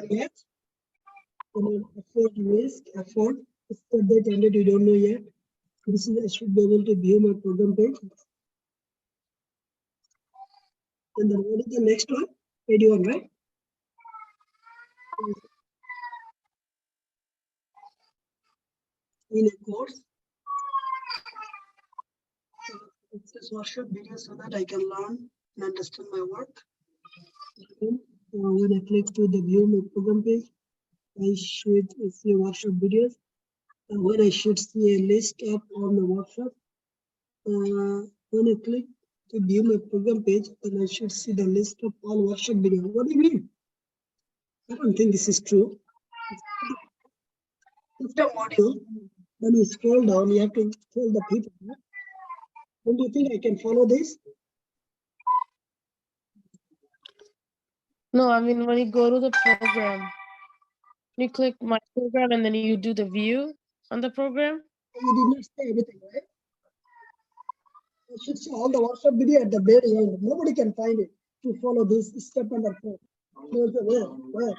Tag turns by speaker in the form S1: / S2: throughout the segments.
S1: yet? Effort, risk, effort. It's the date ended, you don't know yet. This is, I should be able to view my program page. And then what is the next one? 81, right? In a course. Access workshop video so that I can learn and understand my work. When I click to the view my program page, I should see workshop videos. When I should see a list of all the workshop. When I click to view my program page, then I should see the list of all workshop videos. What do you mean? I don't think this is true. System module, when you scroll down, you have to tell the people. Don't you think I can follow this?
S2: No, I mean, when you go to the program, you click my program and then you do the view on the program.
S1: You did not say everything, right? I should see all the workshop video at the very end. Nobody can find it to follow this step number 4. Where?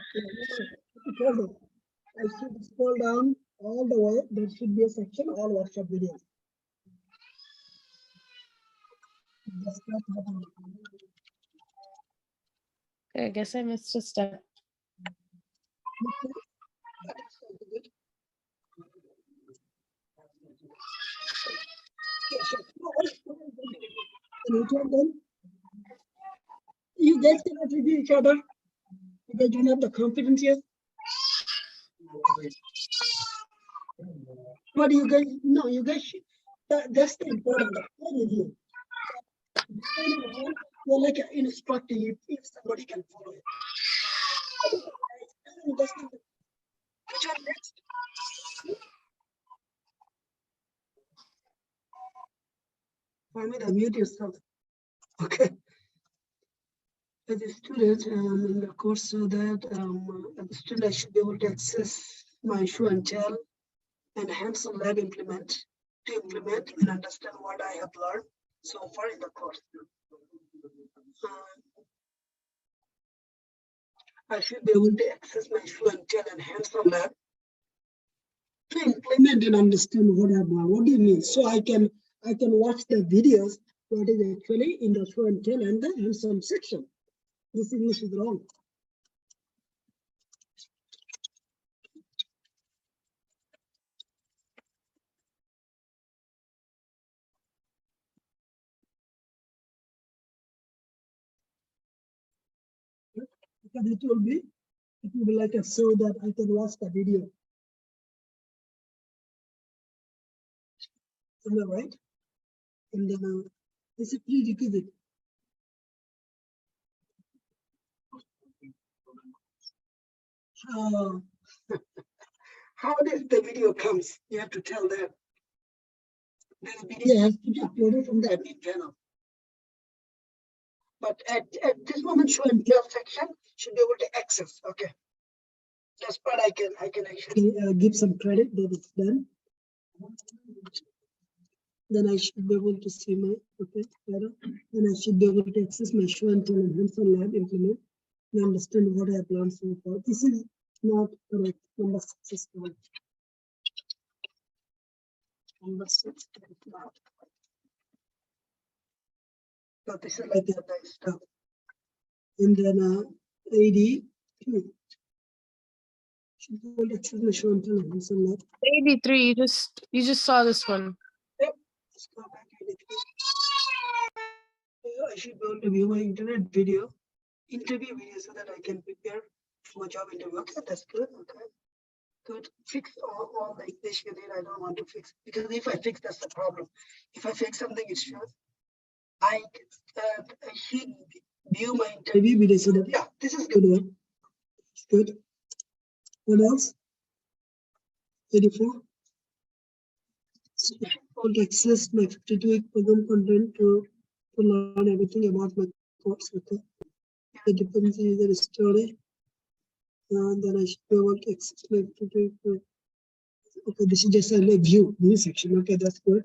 S1: I should scroll down all the way. There should be a section, all workshop videos. That's not happening.
S2: I guess I missed a step.
S1: You guys cannot review each other. You guys don't have the confidence yet. What do you guys? No, you guys should. That's the important review. You're like instructing if somebody can follow it. Which one next? For me, mute yourself. Okay. As a student in the course, so that as a student, I should be able to access my show and tell and hands-on lab implement and understand what I have learned so far in the course. I should be able to access my show and tell and hands-on lab to implement and understand what I have learned. What do you mean? So I can watch the videos, what is actually in the show and tell and the hands-on section. This English is wrong. Because it will be like a so that I can watch the video. Am I right? And then this is prerequisite. How does the video comes? You have to tell them. The video has to be uploaded from the admin panel. But at this moment, show and tell section should be able to access. Okay. That's what I can actually give some credit that it's done. Then I should be able to see my error. Then I should be able to access my show and tell and hands-on lab implement and understand what I have learned so far. This is not correct. Number 6 is correct. Number 6 is not. So this is like the nice stuff. And then 82. Should be able to access my show and tell and hands-on lab.
S2: 83, you just saw this one.
S1: Yep. Let's go back to 83. I should be able to view my interview video so that I can prepare for my job interview. Okay, that's good. Okay, good. Fix all the issue that I don't want to fix, because if I fix, that's the problem. If I fix something, it shows I should view my interview video so that this is good one. It's good. What else? 84. So I want to access my 52-week program content to learn everything about my course. Okay. The dependency is a story. And then I should be able to access my 52-week. Okay, this is just a view section. Okay, that's good.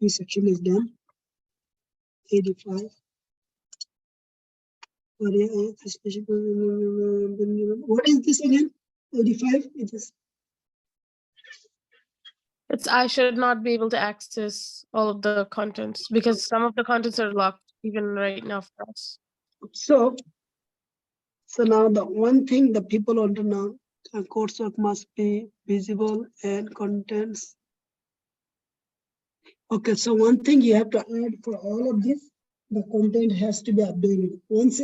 S1: View section is done. 85. What is this again? 85? It is.
S2: It's I should not be able to access all of the contents because some of the contents are locked even right now for us.
S1: So now the one thing the people want to know, coursework must be visible and contents. Okay, so one thing you have to add for all of this, the content has to be updated. Once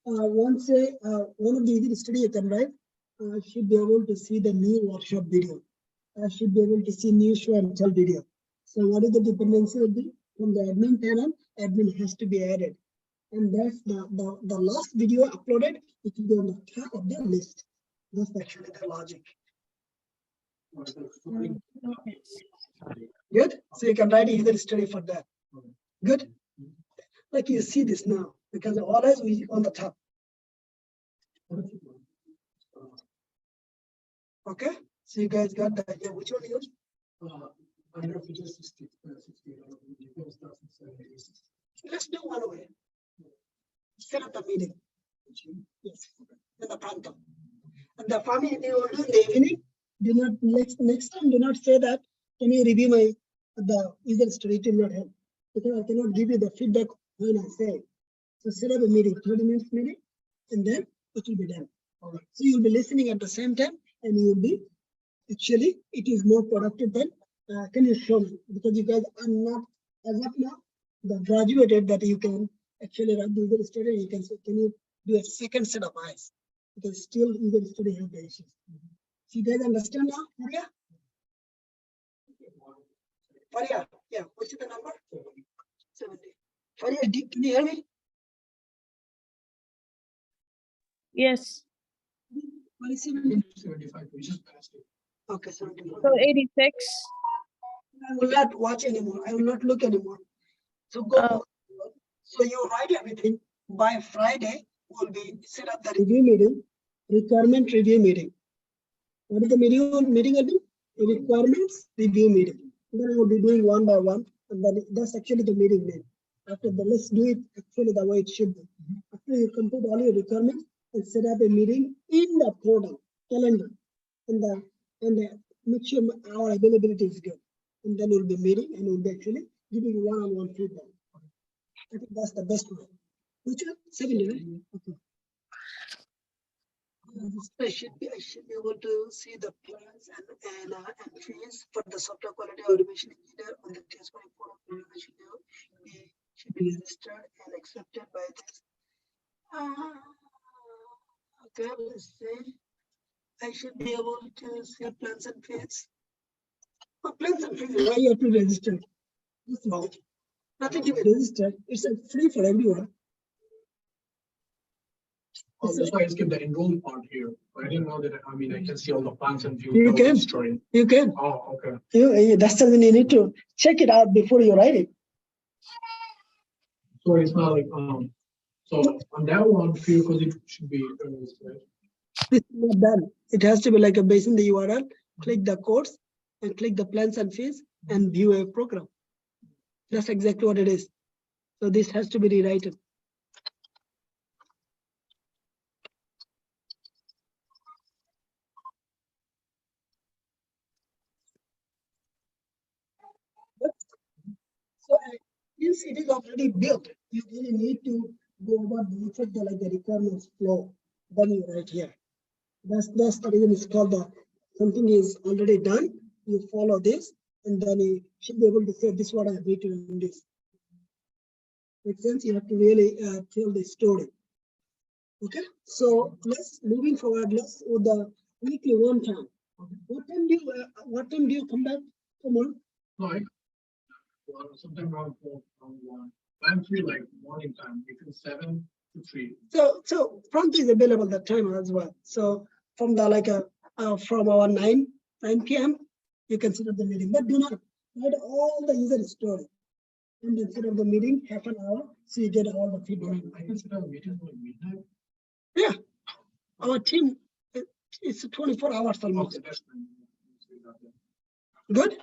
S1: one of the easy study you can write, should be able to see the new workshop video. Should be able to see new show and tell video. So what is the dependency of the from the admin panel? Admin has to be added. And that's the last video uploaded, it will be on the top of the list. That's actually the logic. Good. So you can write either study for that. Good. Like you see this now, because all eyes will be on the top. Okay. So you guys got that. Yeah, which one yours? Let's do one way. Set up the meeting. Yes. In the phantom. And the family they will do in the evening. Do not next time. Do not say that. Can you review my the user story to not help? Because I cannot give you the feedback when I say it. So set up a meeting, 30 minutes meeting, and then it will be done. All right. So you'll be listening at the same time, and you'll be actually it is more productive than can you show me? Because you guys are not as of now the graduated that you can actually run the user story. You can say, can you do a second set of eyes? Because still user story have the issues. So you guys understand now, Maria? Faria, yeah, what's the number? 70. Faria, can you hear me?
S2: Yes.
S1: What is 75? We just passed it. Okay, 75.
S2: So 86.
S1: I will not watch anymore. I will not look anymore. So go. So you write everything. By Friday, we'll be set up the review meeting, requirement review meeting. What is the meeting will be? The requirements review meeting. Then I will be doing one by one, and then that's actually the meeting name. After that, let's do it actually the way it should be. After you complete all your requirements and set up a meeting in the portal calendar, and make sure our availability is good. And then we'll be meeting and we'll be actually giving one-on-one feedback. I think that's the best way. Which one? 70, right? Okay. I should be able to see the plans and fees for the software quality automation engineer on the test report. Should be registered and accepted by this. Okay, let's see. I should be able to see plans and fees. Oh, plans and fees, why you have to register? That's wrong. Nothing to be registered. It's free for everyone.
S3: Oh, that's why I skipped the enroll part here. I didn't know that. I mean, I can see all the plans and view.
S1: You can.
S3: Story.
S1: You can.
S3: Oh, okay.
S1: That's something you need to check it out before you write it.
S3: So it's not like so on that one, few because it should be right?
S1: It's not done. It has to be like a based on the URL. Click the course and click the plans and fees and view a program. That's exactly what it is. So this has to be rewritten. So since it is already built, you really need to go over the requirements flow. Then you write here. That's the reason it's called the something is already done. You follow this, and then you should be able to say this is what I have written in this. Makes sense? You have to really tell the story. Okay. So let's moving forward. Let's do the weekly one time. What time do you come back tomorrow?
S3: Like sometime around 1. I'm free like morning time between 7 to 3.
S1: So front is available that time as well. So from the from our 9 p.m. you can set up the meeting, but do not write all the user story. And then set up the meeting half an hour so you get all the feedback.
S3: I can set up a meeting like midnight.
S1: Yeah, our team it's 24 hours almost.
S3: Okay, that's fine.
S1: Good.